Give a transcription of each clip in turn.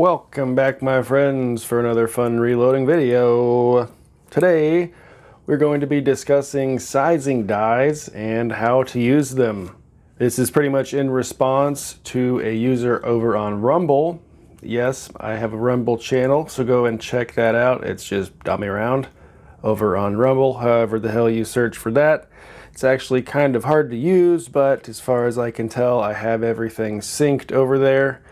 Welcome back, my friends, for another fun reloading video. Today we're going to be discussing sizing dies and how to use them. This is pretty much in response to a user over on Rumble. Yes, I have a Rumble channel, so go and check that out. It's just dummy around over on Rumble, however the hell you search for that. It's actually kind of hard to use, but as far as I can tell, I have everything synced over there.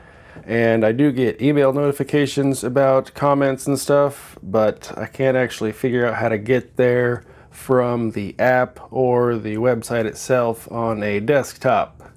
And I do get email notifications about comments and stuff, but I can't actually figure out how to get there from the app or the website itself on a desktop.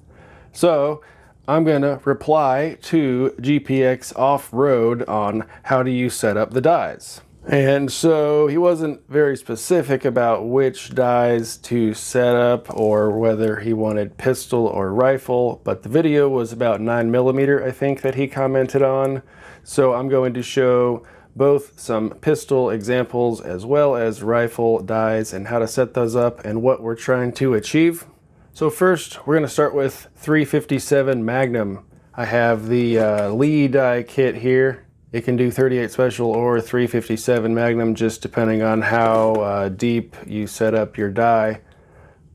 So I'm gonna reply to GPXOffroad on how do you set up the dies. And so he wasn't very specific about which dies to set up or whether he wanted pistol or rifle, but the video was about 9mm, I think, that he commented on. So I'm going to show both some pistol examples as well as rifle dies and how to set those up and what we're trying to achieve. So first, we're going to start with 357 Magnum. I have the Lee die kit here. It can do 38 special or 357 Magnum, just depending on how deep you set up your die.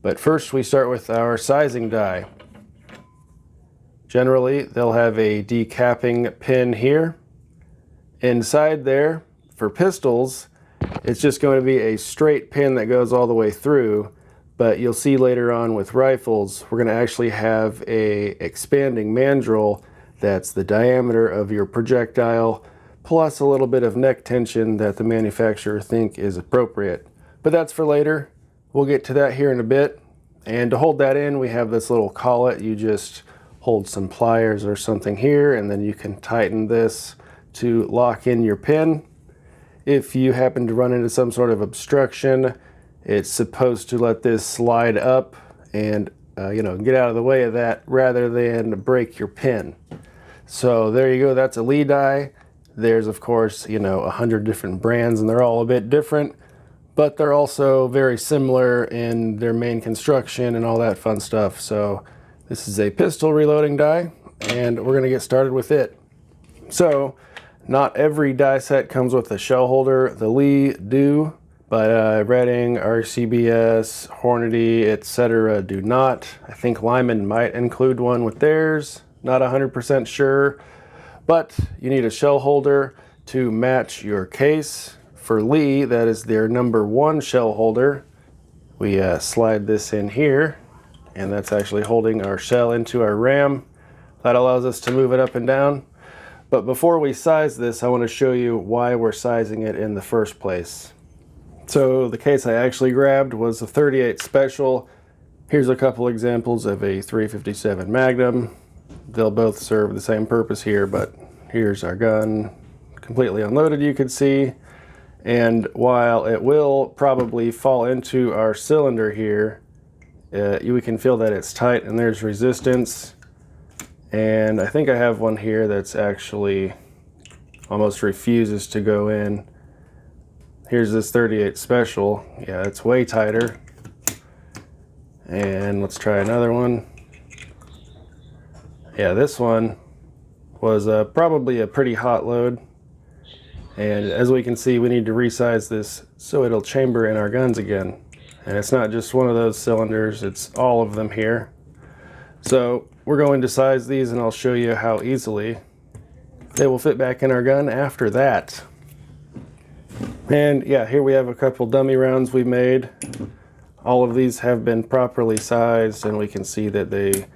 But first we start with our sizing die. Generally, they'll have a decapping pin here. Inside there, for pistols, it's just going to be a straight pin that goes all the way through. But you'll see later on with rifles, we're going to actually have a expanding mandrel that's the diameter of your projectile, plus a little bit of neck tension that the manufacturer think is appropriate. But that's for later. We'll get to that here in a bit. And to hold that in, we have this little collet. You just hold some pliers or something here, and then you can tighten this to lock in your pin. If you happen to run into some sort of obstruction, it's supposed to let this slide up and get out of the way of that rather than break your pin. So there you go, that's a Lee die. There's, of course, 100 different brands, and they're all a bit different, but they're also very similar in their main construction and all that fun stuff. So this is a pistol reloading die, and we're going to get started with it. So not every die set comes with a shell holder. The Lee do, but Redding, RCBS, Hornady, etc. do not. I think Lyman might include one with theirs. Not 100% sure, but you need a shell holder to match your case. For Lee, that is their #1 shell holder. We slide this in here, and that's actually holding our shell into our ram. That allows us to move it up and down. But before we size this, I want to show you why we're sizing it in the first place. So the case I actually grabbed was a 38 special. Here's a couple examples of a 357 Magnum. They'll both serve the same purpose here, but here's our gun, completely unloaded, you can see. And while it will probably fall into our cylinder here, we can feel that it's tight and there's resistance. And I think I have one here that's actually almost refuses to go in. Here's this 38 special. Yeah, it's way tighter. And let's try another one. Yeah, this one was probably a pretty hot load. And as we can see, we need to resize this so it'll chamber in our guns again. And it's not just one of those cylinders, it's all of them here. So we're going to size these, and I'll show you how easily they will fit back in our gun after that. And yeah, here we have a couple dummy rounds we made. All of these have been properly sized, and we can see that they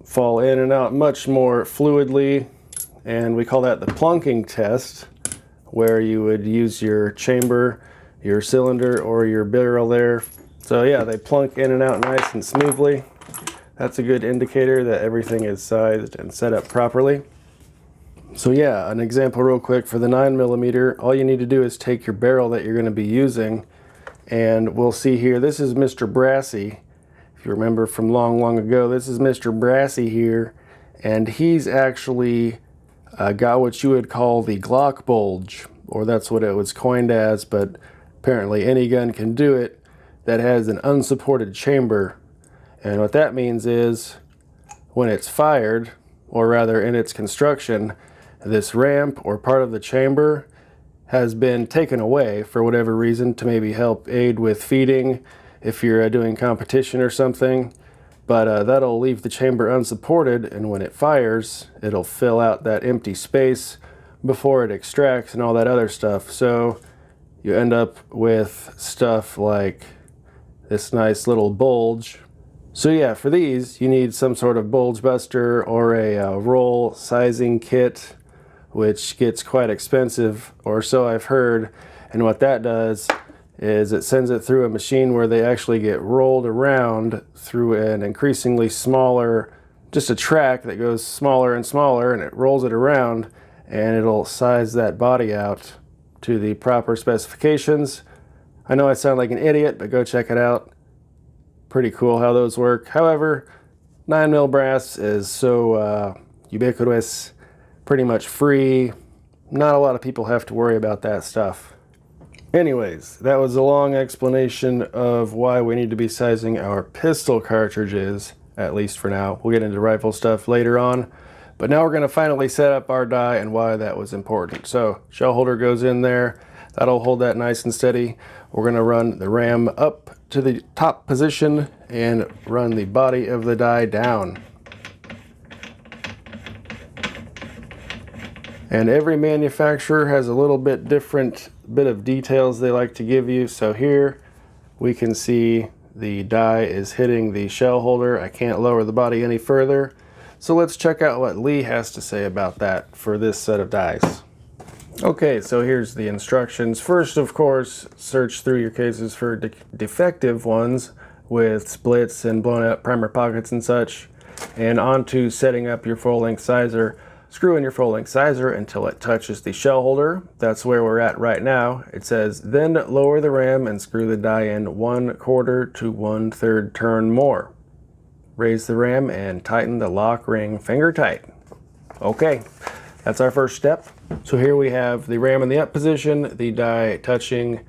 fall in and out much more fluidly, and we call that the plunking test, where you would use your chamber, your cylinder, or your barrel there. So yeah, they plunk in and out nice and smoothly. That's a good indicator that everything is sized and set up properly. So yeah, an example real quick for the 9mm, all you need to do is take your barrel that you're going to be using, and we'll see here, this is Mr. Brassy. If you remember from long ago, this is Mr. Brassy here, and he's actually got what you would call the Glock Bulge, or that's what it was coined as, but apparently any gun can do it that has an unsupported chamber. And what that means is when it's fired, or rather in its construction, this ramp or part of the chamber has been taken away for whatever reason to maybe help aid with feeding if you're doing competition or something. But that'll leave the chamber unsupported, and when it fires, it'll fill out that empty space before it extracts and all that other stuff. So you end up with stuff like this nice little bulge. So yeah, for these, you need some sort of bulge buster or a roll sizing kit, which gets quite expensive, or so I've heard. And what that does is it sends it through a machine where they actually get rolled around through an increasingly smaller, just a track that goes smaller and smaller, and it rolls it around, and it'll size that body out to the proper specifications. I know I sound like an idiot, but go check it out. Pretty cool how those work. However, 9mm brass is so ubiquitous, pretty much free. Not a lot of people have to worry about that stuff. Anyways, that was a long explanation of why we need to be sizing our pistol cartridges, at least for now. We'll get into rifle stuff later on. But now we're going to finally set up our die and why that was important. So, shell holder goes in there. That'll hold that nice and steady. We're going to run the ram up to the top position and run the body of the die down. And every manufacturer has a little bit different bit of details they like to give you. So here we can see the die is hitting the shell holder. I can't lower the body any further. So let's check out what Lee has to say about that for this set of dies. Okay, so here's the instructions. First, of course, search through your cases for defective ones with splits and blown out primer pockets and such. And on to setting up your full-length sizer. Screw in your full-length sizer until it touches the shell holder. That's where we're at right now. It says, then lower the ram and screw the die in 1/4 to 1/3 turn more. Raise the ram and tighten the lock ring finger tight. Okay, that's our first step. So here we have the ram in the up position, the die touching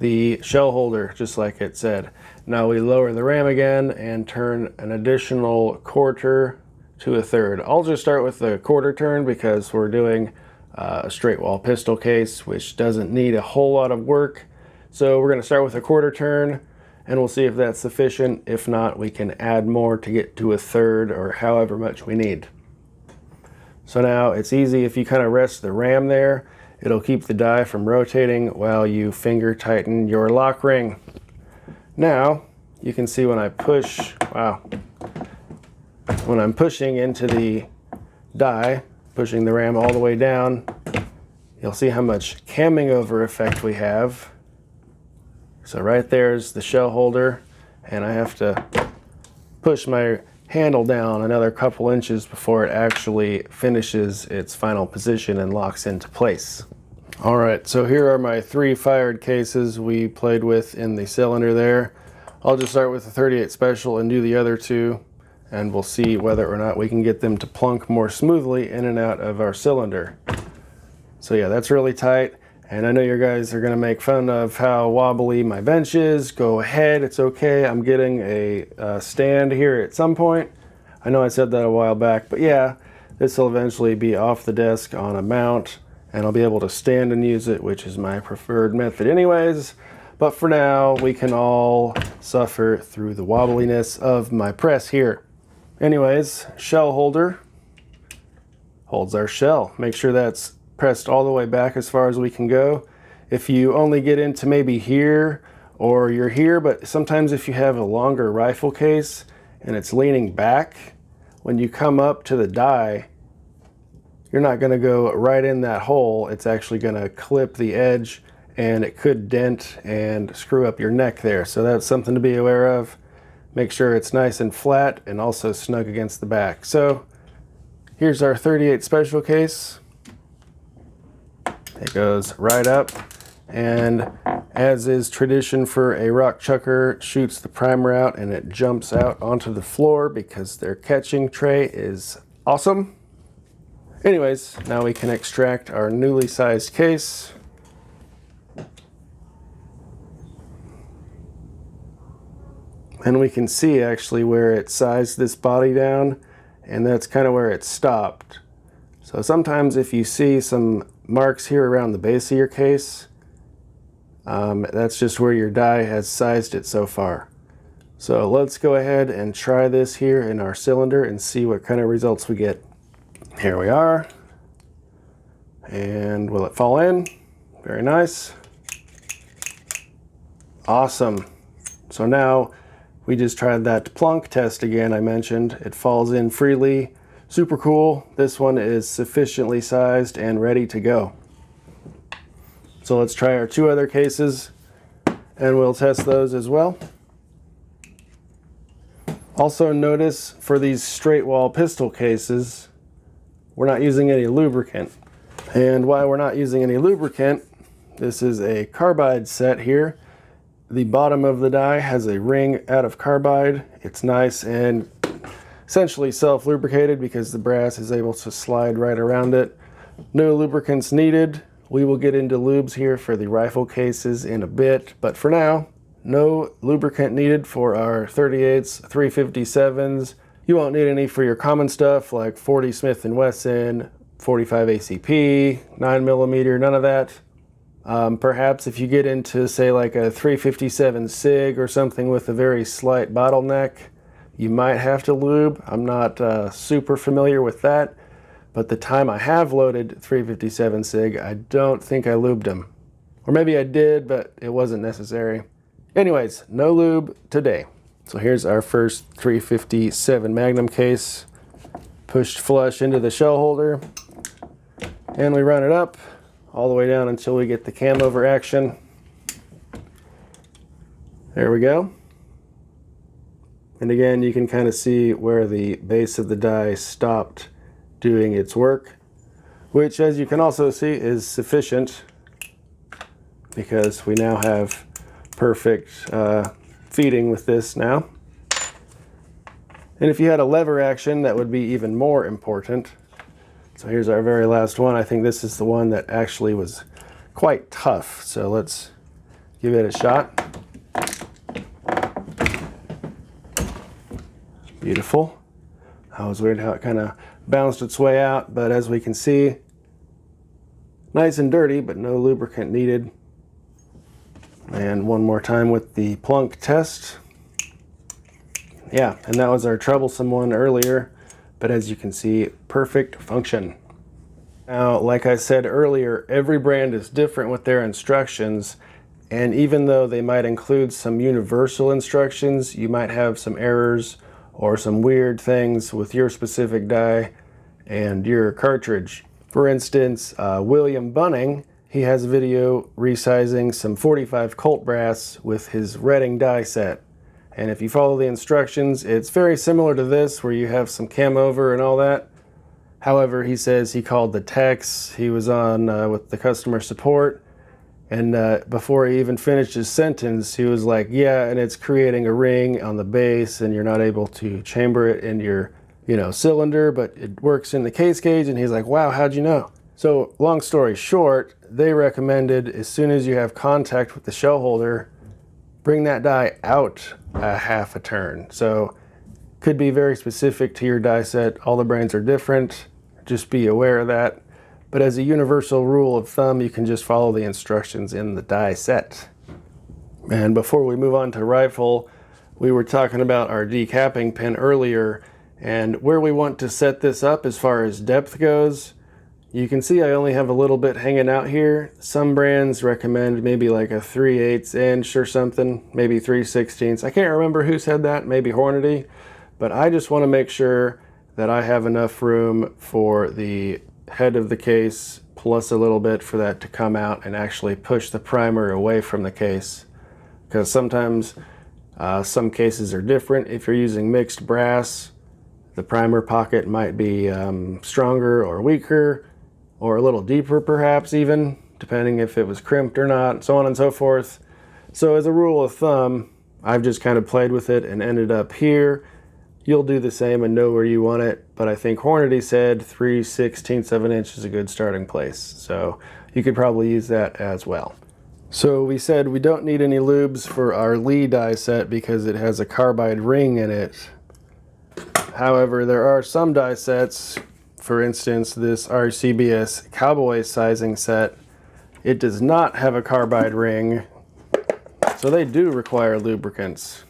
the shell holder, just like it said. Now we lower the ram again and turn an additional 1/4 to 1/3. I'll just start with the 1/4 turn because we're doing a straight wall pistol case, which doesn't need a whole lot of work. So we're going to start with a 1/4 turn, and we'll see if that's sufficient. If not, we can add more to get to 1/3 or however much we need. So now it's easy if you kind of rest the ram there. It'll keep the die from rotating while you finger tighten your lock ring. Now you can see when I push, wow. When I'm pushing into the die, pushing the ram all the way down, you'll see how much camming over effect we have. So right there's the shell holder, and I have to push my handle down another couple inches before it actually finishes its final position and locks into place. All right, so here are my 3 fired cases we played with in the cylinder there. I'll just start with the 38 Special and do the other 2. And we'll see whether or not we can get them to plunk more smoothly in and out of our cylinder. So yeah, that's really tight. And I know you guys are gonna make fun of how wobbly my bench is. Go ahead, it's okay. I'm getting a stand here at some point. I know I said that a while back, but yeah, this will eventually be off the desk on a mount, and I'll be able to stand and use it, which is my preferred method anyways. But for now, we can all suffer through the wobbliness of my press here. Anyways, shell holder holds our shell. Make sure that's pressed all the way back as far as we can go. If you only get into maybe here or you're here, but sometimes if you have a longer rifle case and it's leaning back, when you come up to the die, you're not going to go right in that hole. It's actually going to clip the edge, and it could dent and screw up your neck there. So that's something to be aware of. Make sure it's nice and flat and also snug against the back. So here's our 38 Special case. It goes right up, and as is tradition for a rock chucker, shoots the primer out and it jumps out onto the floor because their catching tray is awesome. Anyways, now we can extract our newly sized case. And we can see actually where it sized this body down. and that's kind of where it stopped. So sometimes if you see some marks here around the base of your case, that's just where your die has sized it so far. So let's go ahead and try this here in our cylinder and see what kind of results we get. Here we are. And will it fall in? Very nice. Awesome. So now we just tried that plunk test again I mentioned. It falls in freely. Super cool. This one is sufficiently sized and ready to go. So let's try our 2 other cases and we'll test those as well. Also notice for these straight wall pistol cases, we're not using any lubricant. And why we're not using any lubricant, this is a carbide set here. The bottom of the die has a ring out of carbide. It's nice and essentially self-lubricated because the brass is able to slide right around it. No lubricants needed. We will get into lubes here for the rifle cases in a bit, but for now, no lubricant needed for our 38s, 357s. You won't need any for your common stuff like 40 Smith & Wesson, 45 ACP, 9mm, none of that. Perhaps if you get into, say, like a 357 SIG or something with a very slight bottleneck, you might have to lube. I'm not super familiar with that, but the time I have loaded 357 SIG, I don't think I lubed them. Or maybe I did, but it wasn't necessary. Anyways, no lube today. So here's our first 357 Magnum case, pushed flush into the shell holder, and we run it up all the way down until we get the cam over action. There we go. And again, you can kind of see where the base of the die stopped doing its work, which, as you can also see, is sufficient because we now have perfect feeding with this now. And if you had a lever action, that would be even more important. So here's our very last one. I think this is the one that actually was quite tough. So let's give it a shot. Beautiful. That was weird how it kind of bounced its way out, but as we can see, nice and dirty, but no lubricant needed. And one more time with the plunk test. Yeah, and that was our troublesome one earlier, but as you can see, perfect function. Now, like I said earlier, every brand is different with their instructions, and even though they might include some universal instructions, you might have some errors or some weird things with your specific die and your cartridge. For instance, William Bunning, he has a video resizing some 45 Colt brass with his Redding die set. And if you follow the instructions, it's very similar to this where you have some cam over and all that. However, he says he called the techs, he was on with the customer support, and before he even finished his sentence, he was like, yeah, and it's creating a ring on the base and you're not able to chamber it in your, cylinder, but it works in the case gauge. And he's like, wow, how'd you know? So long story short, they recommended as soon as you have contact with the shell holder, bring that die out a half a turn. So could be very specific to your die set. All the brands are different. Just be aware of that. But as a universal rule of thumb, you can just follow the instructions in the die set. And before we move on to rifle, we were talking about our decapping pin earlier, and where we want to set this up as far as depth goes. You can see I only have a little bit hanging out here. Some brands recommend maybe like a 3/8 inch or something, maybe 3/16. I can't remember who said that, maybe Hornady, but I just want to make sure that I have enough room for the head of the case plus a little bit for that to come out and actually push the primer away from the case. Because sometimes some cases are different. If you're using mixed brass, the primer pocket might be stronger or weaker, or a little deeper perhaps even, depending if it was crimped or not, so on and so forth. So as a rule of thumb, I've just kind of played with it and ended up here. You'll do the same and know where you want it, but I think Hornady said 3/16 of an inch is a good starting place. So you could probably use that as well. So we said we don't need any lubes for our Lee die set because it has a carbide ring in it. However, there are some die sets, for instance this RCBS Cowboy sizing set, it does not have a carbide ring, so they do require lubricants.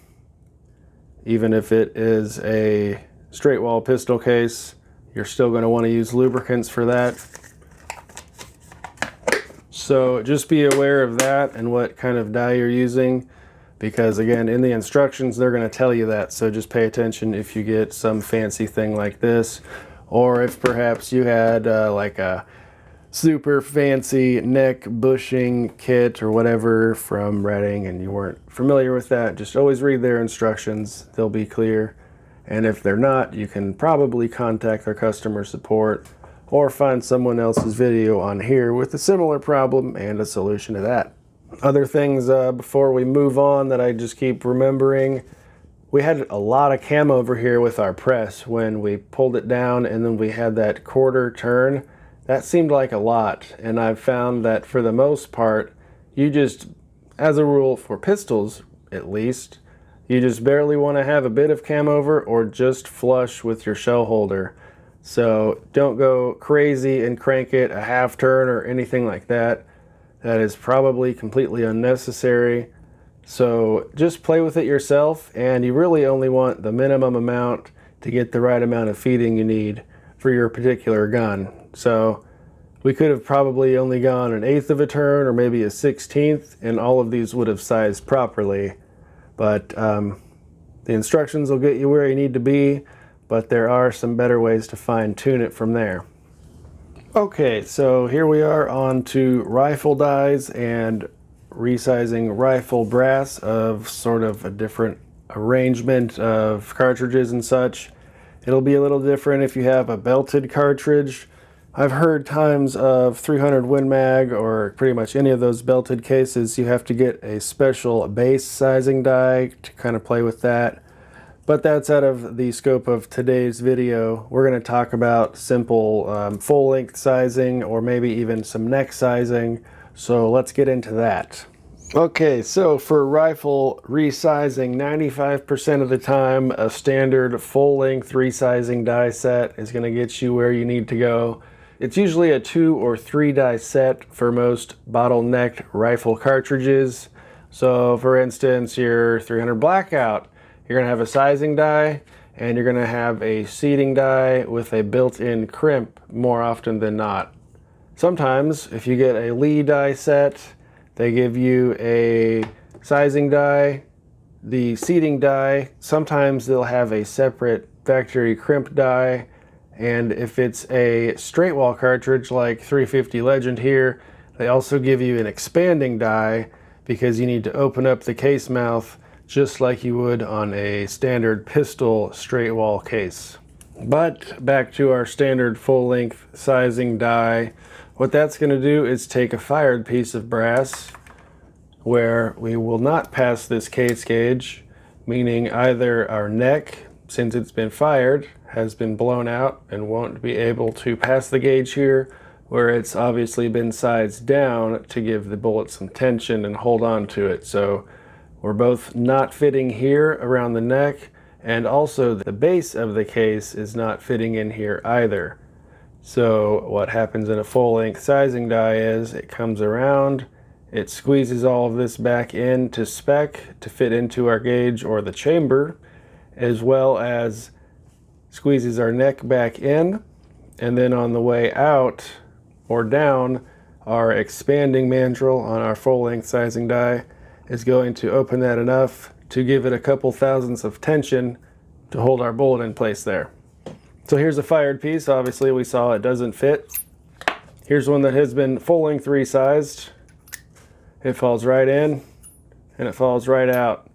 Even if it is a straight wall pistol case, you're still going to want to use lubricants for that. So just be aware of that and what kind of die you're using, because again, in the instructions they're going to tell you that, so just pay attention if you get some fancy thing like this, or if perhaps you had like a super fancy neck bushing kit or whatever from Redding and you weren't familiar with that, just always read their instructions, they'll be clear. And if they're not, you can probably contact their customer support or find someone else's video on here with a similar problem and a solution to that. Other things before we move on that I just keep remembering, we had a lot of cam over here with our press when we pulled it down and then we had that quarter turn. That seemed like a lot, and I've found that for the most part, you just, as a rule for pistols at least, you just barely want to have a bit of cam over or just flush with your shell holder. So don't go crazy and crank it a half turn or anything like that. That is probably completely unnecessary. So just play with it yourself, and you really only want the minimum amount to get the right amount of feeding you need for your particular gun. So we could have probably only gone 1/8 of a turn or maybe a 1/16, and all of these would have sized properly. But the instructions will get you where you need to be, but there are some better ways to fine-tune it from there. Okay, so here we are on to rifle dies and resizing rifle brass of sort of a different arrangement of cartridges and such. It'll be a little different if you have a belted cartridge. I've heard times of 300 Win Mag or pretty much any of those belted cases, you have to get a special base sizing die to kind of play with that. But that's out of the scope of today's video. We're going to talk about simple full length sizing or maybe even some neck sizing. So let's get into that. Okay, so for rifle resizing, 95% of the time, a standard full length resizing die set is going to get you where you need to go. It's usually a 2 or 3 die set for most bottlenecked rifle cartridges. So for instance, your 300 Blackout, you're going to have a sizing die and you're going to have a seating die with a built-in crimp more often than not. Sometimes if you get a Lee die set, they give you a sizing die, the seating die. Sometimes they'll have a separate factory crimp die. And if it's a straight wall cartridge like 350 Legend here, they also give you an expanding die because you need to open up the case mouth just like you would on a standard pistol straight wall case. But back to our standard full length sizing die, what that's going to do is take a fired piece of brass where we will not pass this case gauge, meaning either our neck, since it's been fired, has been blown out and won't be able to pass the gauge here, where it's obviously been sized down to give the bullet some tension and hold on to it. So we're both not fitting here around the neck, and also the base of the case is not fitting in here either. So what happens in a full length sizing die is it comes around, it squeezes all of this back in to spec to fit into our gauge or the chamber, as well as squeezes our neck back in, and then on the way out or down, our expanding mandrel on our full length sizing die is going to open that enough to give it a couple thousandths of tension to hold our bullet in place there. So here's a fired piece. Obviously we saw it doesn't fit. Here's one that has been full length resized. It falls right in and it falls right out.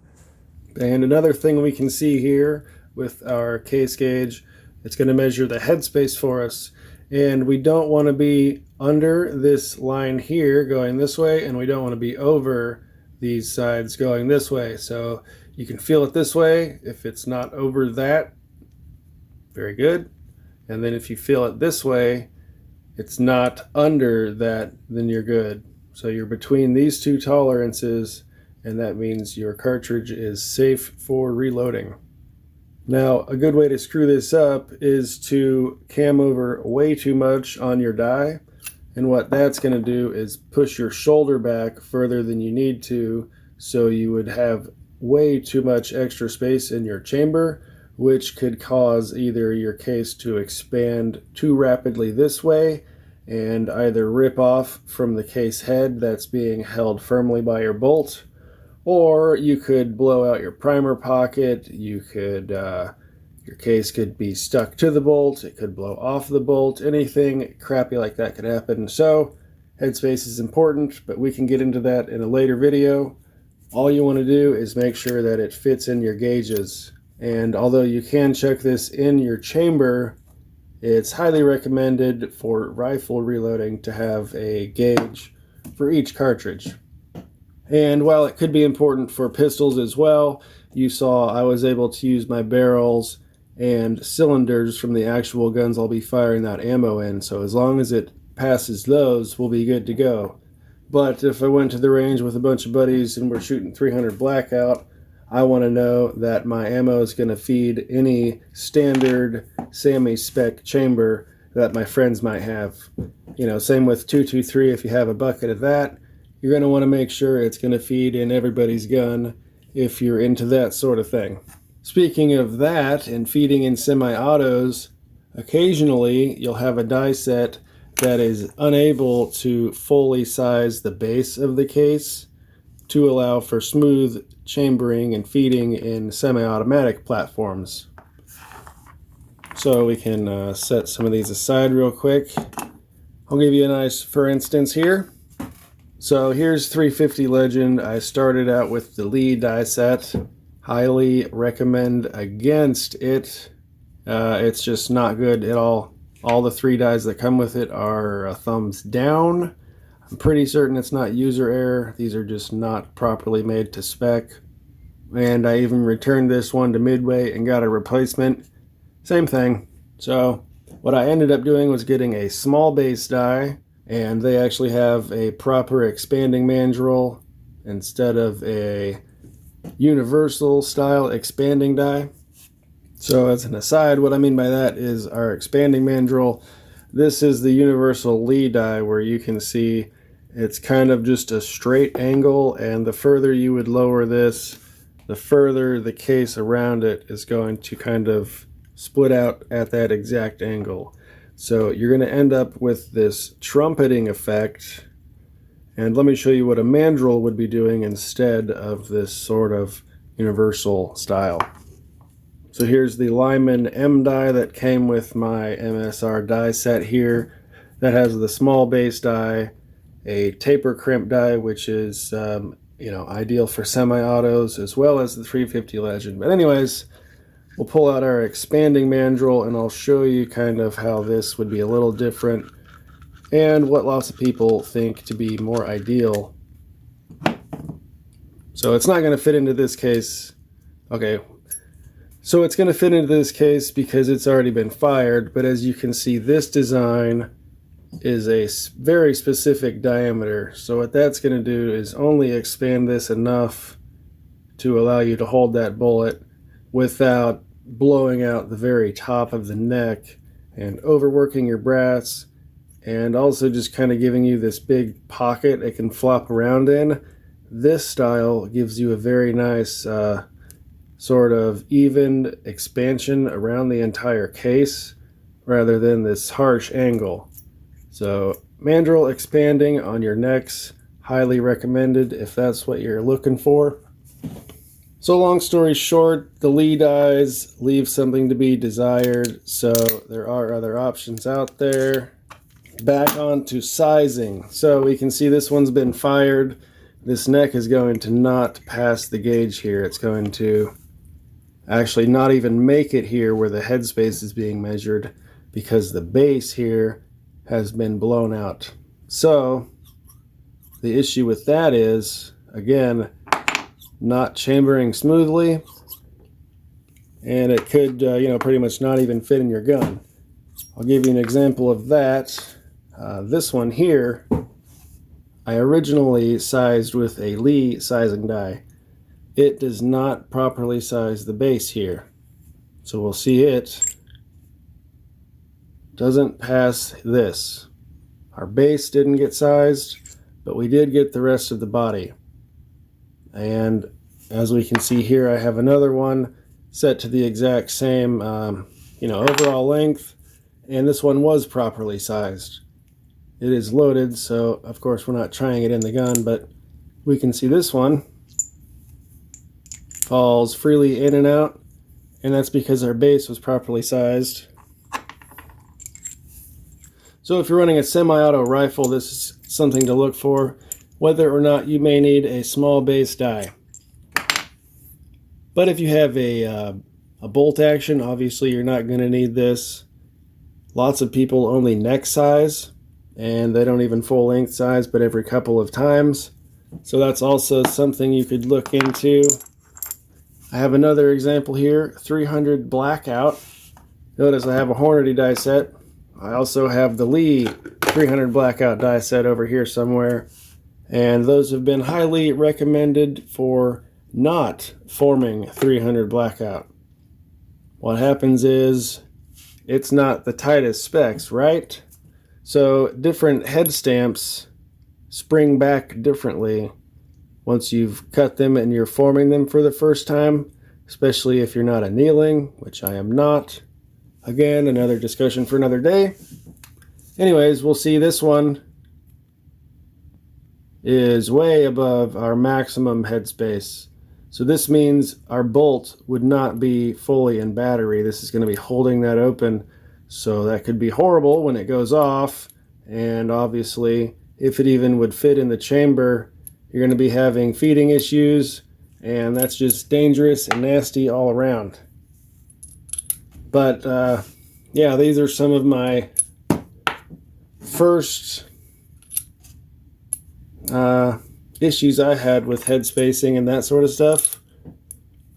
And another thing we can see here with our case gauge, it's going to measure the headspace for us, and we don't want to be under this line here going this way, and we don't want to be over these sides going this way. So you can feel it this way if it's not over that. Very good. And then if you feel it this way, it's not under that, then you're good. So you're between these two tolerances, and that means your cartridge is safe for reloading. Now, a good way to screw this up is to cam over way too much on your die. And what that's going to do is push your shoulder back further than you need to, so you would have way too much extra space in your chamber, which could cause either your case to expand too rapidly this way and either rip off from the case head that's being held firmly by your bolt, or you could blow out your primer pocket. Your case could be stuck to the bolt, it could blow off the bolt, anything crappy like that could happen. So headspace is important, but we can get into that in a later video. All you want to do is make sure that it fits in your gauges. And although you can check this in your chamber, it's highly recommended for rifle reloading to have a gauge for each cartridge. And while it could be important for pistols as well, you saw I was able to use my barrels and cylinders from the actual guns I'll be firing that ammo in, so as long as it passes those, we'll be good to go. But if I went to the range with a bunch of buddies and we're shooting 300 Blackout, I want to know that my ammo is going to feed any standard semi-spec chamber that my friends might have. You know, same with 223, if you have a bucket of that, you're going to want to make sure it's going to feed in everybody's gun if you're into that sort of thing. Speaking of that and feeding in semi-autos, occasionally you'll have a die set that is unable to fully size the base of the case to allow for smooth chambering and feeding in semi-automatic platforms. So we can set some of these aside real quick. I'll give you a nice for instance here. So here's 350 Legend. I started out with the Lee die set. Highly recommend against it. It's just not good at all. All the 3 dies that come with it are a thumbs down. I'm pretty certain it's not user error. These are just not properly made to spec. And I even returned this one to Midway and got a replacement. Same thing. So what I ended up doing was getting a small base die, and they actually have a proper expanding mandrel instead of a universal style expanding die. So as an aside, what I mean by that is our expanding mandrel. This is the universal Lee die, where you can see it's kind of just a straight angle, and the further you would lower this, the further the case around it is going to kind of split out at that exact angle. So you're going to end up with this trumpeting effect. And let me show you what a mandrel would be doing instead of this sort of universal style. So here's the Lyman M die that came with my MSR die set here. That has the small base die, a taper crimp die, which is ideal for semi-autos, as well as the 350 Legend. But anyways, we'll pull out our expanding mandrel and I'll show you kind of how this would be a little different and what lots of people think to be more ideal. So it's not going to fit into this case. Okay, so it's going to fit into this case because it's already been fired, but as you can see, this design is a very specific diameter. So what that's going to do is only expand this enough to allow you to hold that bullet without blowing out the very top of the neck and overworking your brass, and also just kind of giving you this big pocket it can flop around in. This style gives you a very nice sort of even expansion around the entire case rather than this harsh angle. So mandrel expanding on your necks, highly recommended if that's what you're looking for. So long story short, the Lee dies leave something to be desired, so there are other options out there. Back on to sizing. So we can see this one's been fired. This neck is going to not pass the gauge here. It's going to actually not even make it here where the headspace is being measured because the base here has been blown out. So the issue with that is, again, not chambering smoothly, and it could pretty much not even fit in your gun. I'll give you an example of that. This one here, I originally sized with a Lee sizing die. It does not properly size the base here. So we'll see it doesn't pass this. Our base didn't get sized, but we did get the rest of the body. And as we can see here, I have another one set to the exact same overall length, and this one was properly sized. It is loaded, so of course we're not trying it in the gun, but we can see this one falls freely in and out, and that's because our base was properly sized. So if you're running a semi-auto rifle, this is something to look for, whether or not you may need a small base die. But if you have a bolt action, obviously you're not going to need this. Lots of people only neck size, and they don't even full length size, but every couple of times. So that's also something you could look into. I have another example here, 300 Blackout. Notice I have a Hornady die set. I also have the Lee 300 Blackout die set over here somewhere, and those have been highly recommended for not forming 300 Blackout. What happens is it's not the tightest specs, right? So different head stamps spring back differently once you've cut them and you're forming them for the first time, especially if you're not annealing, which I am not. Again, another discussion for another day. Anyways, we'll see this one is way above our maximum headspace. So this means our bolt would not be fully in battery. This is going to be holding that open. So that could be horrible when it goes off. And obviously, if it even would fit in the chamber, you're going to be having feeding issues. And that's just dangerous and nasty all around. But yeah, these are some of my first issues I had with head spacing and that sort of stuff.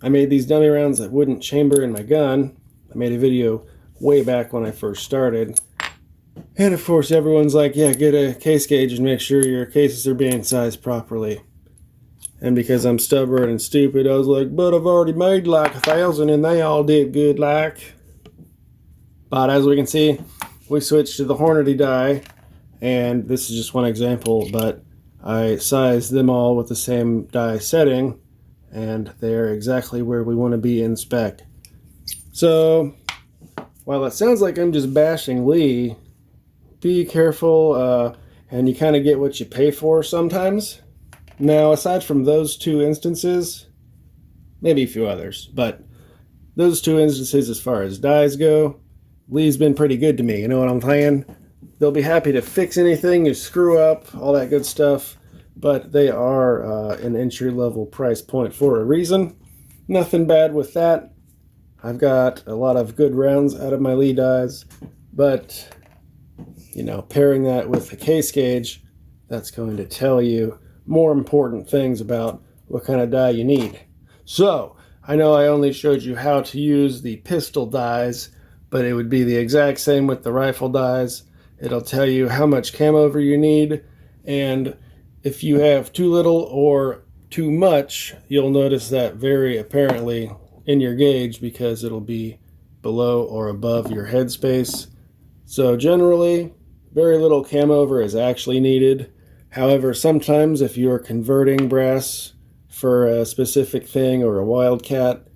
I made these dummy rounds that wouldn't chamber in my gun. I made a video way back when I first started. And of course everyone's like, yeah, get a case gauge and make sure your cases are being sized properly. And because I'm stubborn and stupid, I was like, but I've already made like 1,000 and they all did good like. But as we can see, we switched to the Hornady die, and this is just one example, but I sized them all with the same die setting, and they're exactly where we want to be in spec. So, while it sounds like I'm just bashing Lee, be careful, and you kind of get what you pay for sometimes. Now, aside from those two instances, maybe a few others, but those two instances as far as dies go, Lee's been pretty good to me, you know what I'm saying? They'll be happy to fix anything you screw up, all that good stuff, but they are an entry-level price point for a reason. Nothing bad with that. I've got a lot of good rounds out of my Lee dies, but, you know, pairing that with the case gauge, that's going to tell you more important things about what kind of die you need. So, I know I only showed you how to use the pistol dies, but it would be the exact same with the rifle dies. It'll tell you how much cam over you need, and if you have too little or too much, you'll notice that very apparently in your gauge because it'll be below or above your headspace. So generally, very little cam over is actually needed. However, sometimes if you're converting brass for a specific thing or a wildcat,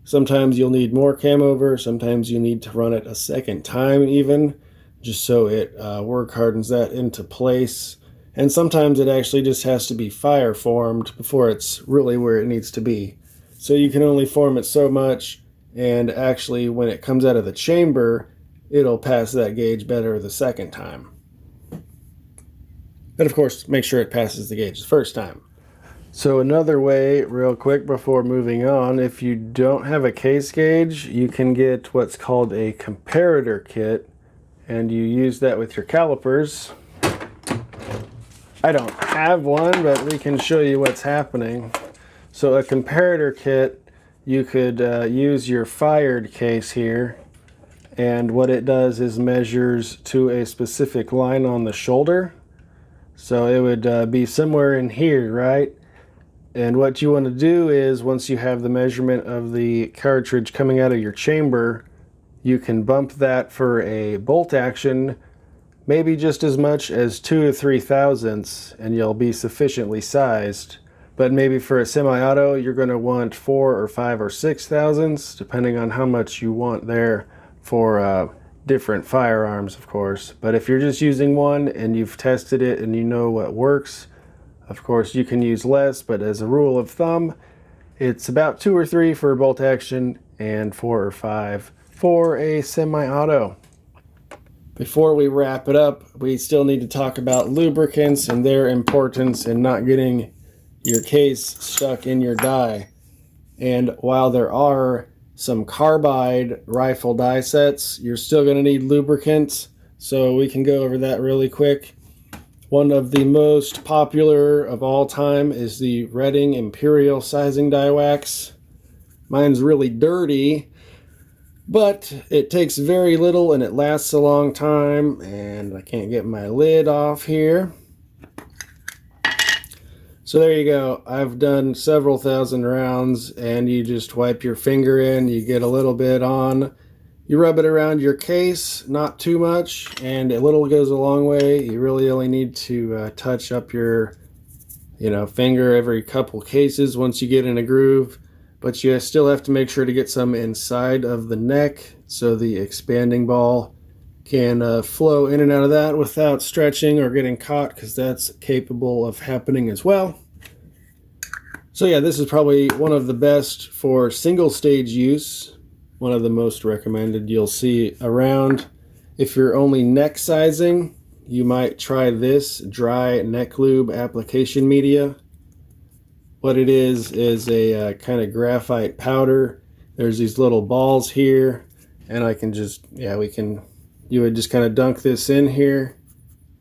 sometimes you'll need more cam over, sometimes you need to run it a second time even, just so it work hardens that into place. And sometimes it actually just has to be fire formed before it's really where it needs to be. So you can only form it so much, and actually when it comes out of the chamber, it'll pass that gauge better the second time. But of course, make sure it passes the gauge the first time. So another way, real quick before moving on, if you don't have a case gauge, you can get what's called a Comparator Kit, and you use that with your calipers. I don't have one, but we can show you what's happening. So a Comparator Kit, you could use your fired case here, and what it does is measures to a specific line on the shoulder. So it would be somewhere in here, right? And what you want to do is, once you have the measurement of the cartridge coming out of your chamber, you can bump that for a bolt action, maybe just as much as 2 to 3 thousandths, and you'll be sufficiently sized. But maybe for a semi-auto, you're going to want 4 or 5 or 6 thousandths, depending on how much you want there for different firearms, of course. But if you're just using one and you've tested it and you know what works, of course you can use less, but as a rule of thumb, it's about 2 or 3 for a bolt action and 4 or 5 for a semi-auto. Before we wrap it up, we still need to talk about lubricants and their importance in not getting your case stuck in your die. And while there are some carbide rifle die sets, you're still going to need lubricants, so we can go over that really quick. One of the most popular of all time is the Redding Imperial Sizing Die Wax. Mine's really dirty, but it takes very little and it lasts a long time, and I can't get my lid off here. So there you go. I've done several thousand rounds, and you just wipe your finger in, you get a little bit on, you rub it around your case, not too much, and a little goes a long way. You really only need to touch up your finger every couple cases once you get in a groove, but you still have to make sure to get some inside of the neck so the expanding ball can flow in and out of that without stretching or getting caught, because that's capable of happening as well. So yeah, this is probably one of the best for single stage use, one of the most recommended you'll see around. If you're only neck sizing, you might try this dry neck lube application media. What it is a kind of graphite powder. There's these little balls here, and I can just, you would just kind of dunk this in here,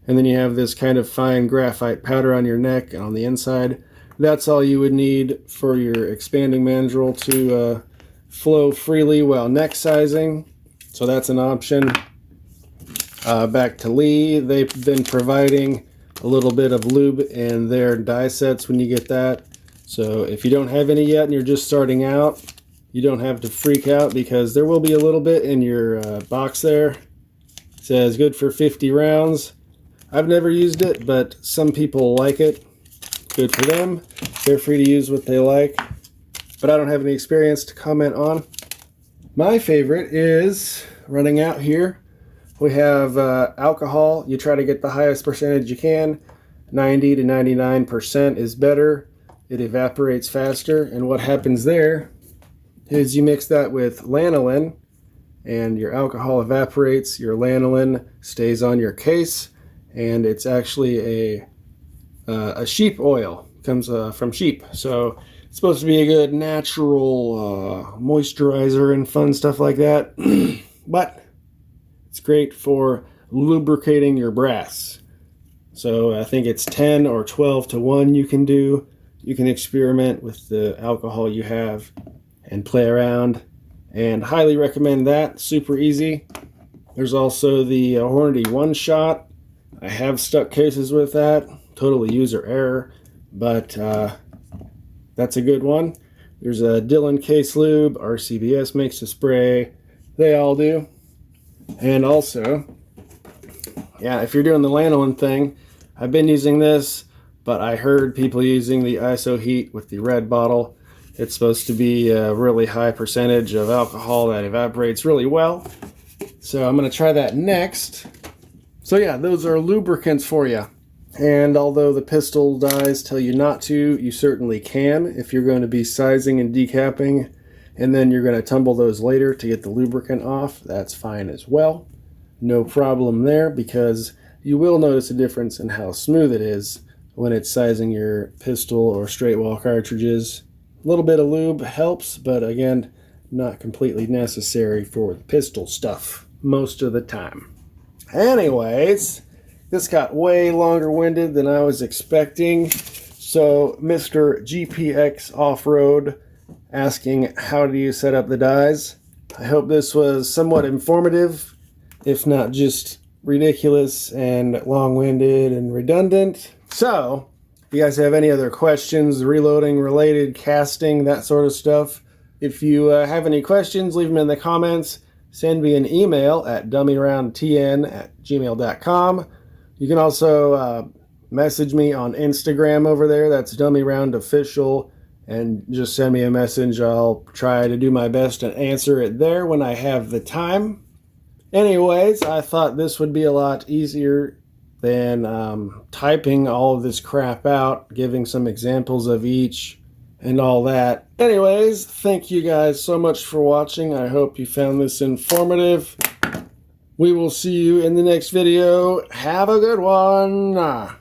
and then you have this kind of fine graphite powder on your neck and on the inside. That's all you would need for your expanding mandrel to flow freely while neck sizing. So that's an option. Back to Lee, they've been providing a little bit of lube in their die sets when you get that. So if you don't have any yet and you're just starting out, you don't have to freak out, because there will be a little bit in your box there. It says good for 50 rounds. I've never used it, but some people like it. Good for them. They're free to use what they like, but I don't have any experience to comment on. My favorite is running out here. We have alcohol. You try to get the highest percentage you can. 90 to 99% is better. It evaporates faster, and what happens there is you mix that with lanolin, and your alcohol evaporates, your lanolin stays on your case, and it's actually a sheep oil. It comes from sheep, so it's supposed to be a good natural moisturizer and fun stuff like that. But it's great for lubricating your brass. So I think it's 10 or 12 to 1 you can do. You can experiment with the alcohol you have and play around, and highly recommend that. Super easy. There's also the Hornady One Shot. I have stuck cases with that. Totally user error, but that's a good one. There's a Dillon Case Lube. RCBS makes a spray. They all do. And also, if you're doing the lanolin thing, I've been using this, but I heard people using the ISO Heat with the red bottle. It's supposed to be a really high percentage of alcohol that evaporates really well. So I'm going to try that next. So yeah, those are lubricants for you. And although the pistol dies tell you not to, you certainly can if you're going to be sizing and decapping, and then you're going to tumble those later to get the lubricant off. That's fine as well. No problem there, because you will notice a difference in how smooth it is when it's sizing your pistol or straight wall cartridges. A little bit of lube helps, but again, not completely necessary for the pistol stuff most of the time. Anyways, this got way longer-winded than I was expecting. So Mr. GPXOffroad asking, how do you set up the dies? I hope this was somewhat informative, if not just ridiculous and long-winded and redundant. So If you guys have any other questions, reloading related, casting, that sort of stuff, if you have any questions, leave them in the comments. Send me an email at dummyroundtn@gmail.com. You can also message me on Instagram over there. That's dummyroundofficial. And just send me a message. I'll try to do my best and answer it there when I have the time. Anyways, I thought this would be a lot easier than typing all of this crap out, giving some examples of each and all that. Anyways, thank you guys so much for watching. I hope you found this informative. We will see you in the next video. Have a good one.